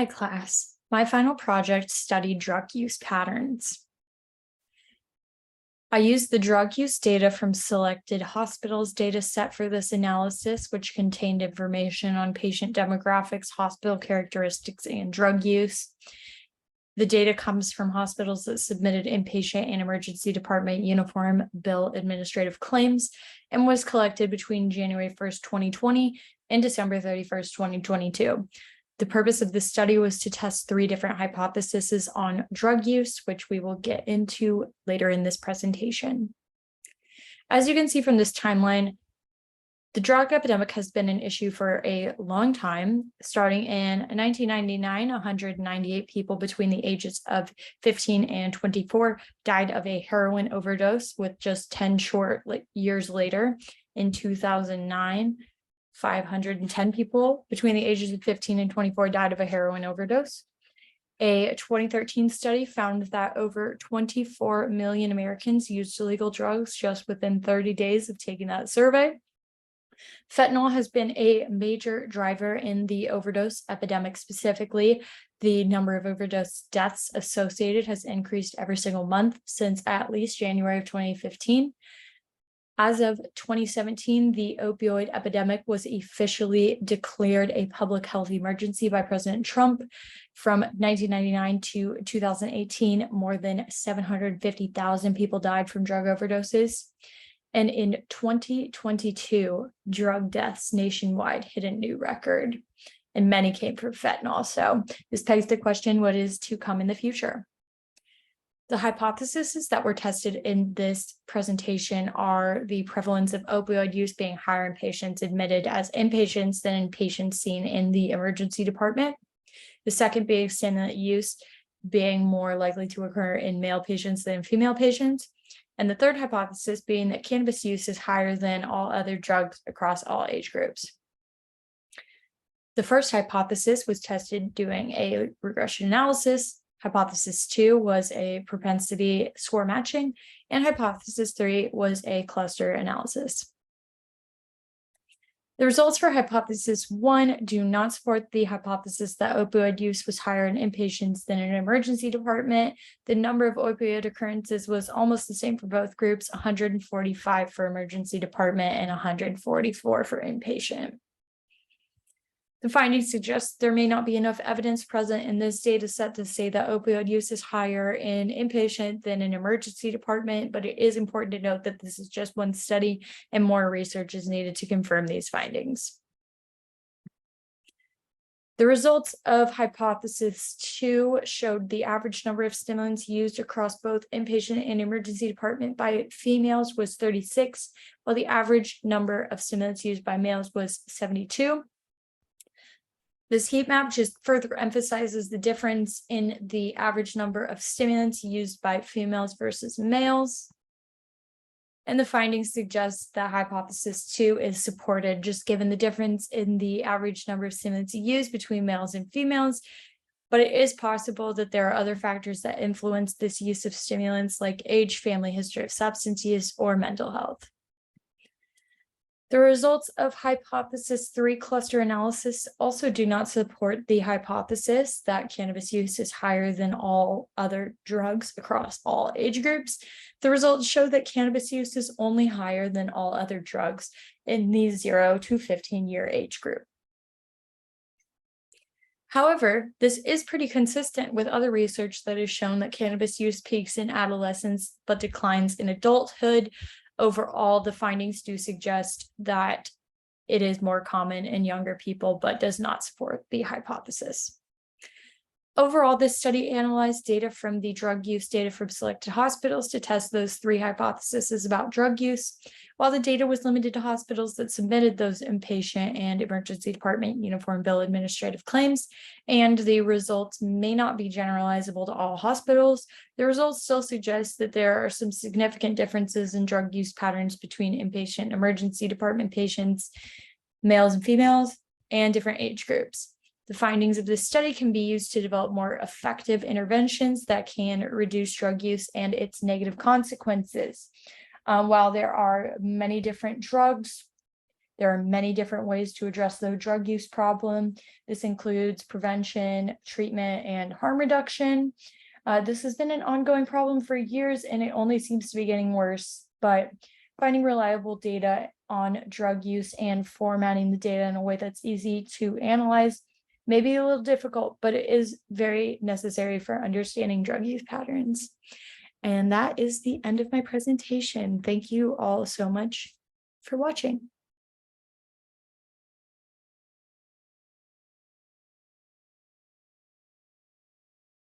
Hi class. My final project studied drug use patterns. I used the drug use data from selected hospitals data set for this analysis, which contained information on patient demographics, hospital characteristics, and drug use. The data comes from hospitals that submitted inpatient and emergency department uniform bill administrative claims and was collected between January 1st, 2020 and December 31st, 2022. The purpose of this study was to test 3 different hypotheses on drug use, which we will get into later in this presentation. As you can see from this timeline, the drug epidemic has been an issue for a long time. Starting in 1999, 198 people between the ages of 15 and 24 died of a heroin overdose, with just 10 short years later, in 2009, 510 people between the ages of 15 and 24 died of a heroin overdose. A 2013 study found that over 24 million Americans used illegal drugs just within 30 days of taking that survey. Fentanyl has been a major driver in the overdose epidemic. Specifically, the number of overdose deaths associated has increased every single month since at least January of 2015. As of 2017, the opioid epidemic was officially declared a public health emergency by President Trump. From 1999 to 2018, more than 750,000 people died from drug overdoses. And in 2022, drug deaths nationwide hit a new record, and many came from fentanyl. So this begs the question, what is to come in the future? The hypotheses that were tested in this presentation are the prevalence of opioid use being higher in patients admitted as inpatients than in patients seen in the emergency department. The second being stimulant use being more likely to occur in male patients than female patients. And the third hypothesis being that cannabis use is higher than all other drugs across all age groups. The first hypothesis was tested doing a regression analysis. Hypothesis 2 was a propensity score matching, and hypothesis 3 was a cluster analysis. The results for hypothesis 1 do not support the hypothesis that opioid use was higher in inpatients than in an emergency department. The number of opioid occurrences was almost the same for both groups, 145 for emergency department and 144 for inpatient. The findings suggest there may not be enough evidence present in this data set to say that opioid use is higher in inpatient than in emergency department, but it is important to note that this is just one study and more research is needed to confirm these findings. The results of hypothesis 2 showed the average number of stimulants used across both inpatient and emergency department by females was 36, while the average number of stimulants used by males was 72. This heat map just further emphasizes the difference in the average number of stimulants used by females versus males. And the findings suggest that hypothesis 2 is supported, just given the difference in the average number of stimulants used between males and females. But it is possible that there are other factors that influence this use of stimulants, like age, family history of substance use, or mental health. The results of hypothesis 3 cluster analysis also do not support the hypothesis that cannabis use is higher than all other drugs across all age groups. The results show that cannabis use is only higher than all other drugs in the 0 to 15-year age group. However, this is pretty consistent with other research that has shown that cannabis use peaks in adolescence but declines in adulthood. Overall, the findings do suggest that it is more common in younger people, but does not support the hypothesis. Overall, this study analyzed data from the drug use data from selected hospitals to test those 3 hypotheses about drug use. While the data was limited to hospitals that submitted those inpatient and emergency department uniform bill administrative claims, and the results may not be generalizable to all hospitals, the results still suggest that there are some significant differences in drug use patterns between inpatient and emergency department patients, males and females, and different age groups. The findings of this study can be used to develop more effective interventions that can reduce drug use and its negative consequences. While there are many different drugs There are many different ways to address the drug use problem. This includes prevention, treatment, and harm reduction. This has been an ongoing problem for years, and it only seems to be getting worse. But finding reliable data on drug use and formatting the data in a way that's easy to analyze may be a little difficult, but it is very necessary for understanding drug use patterns. And that is the end of my presentation. Thank you all so much for watching.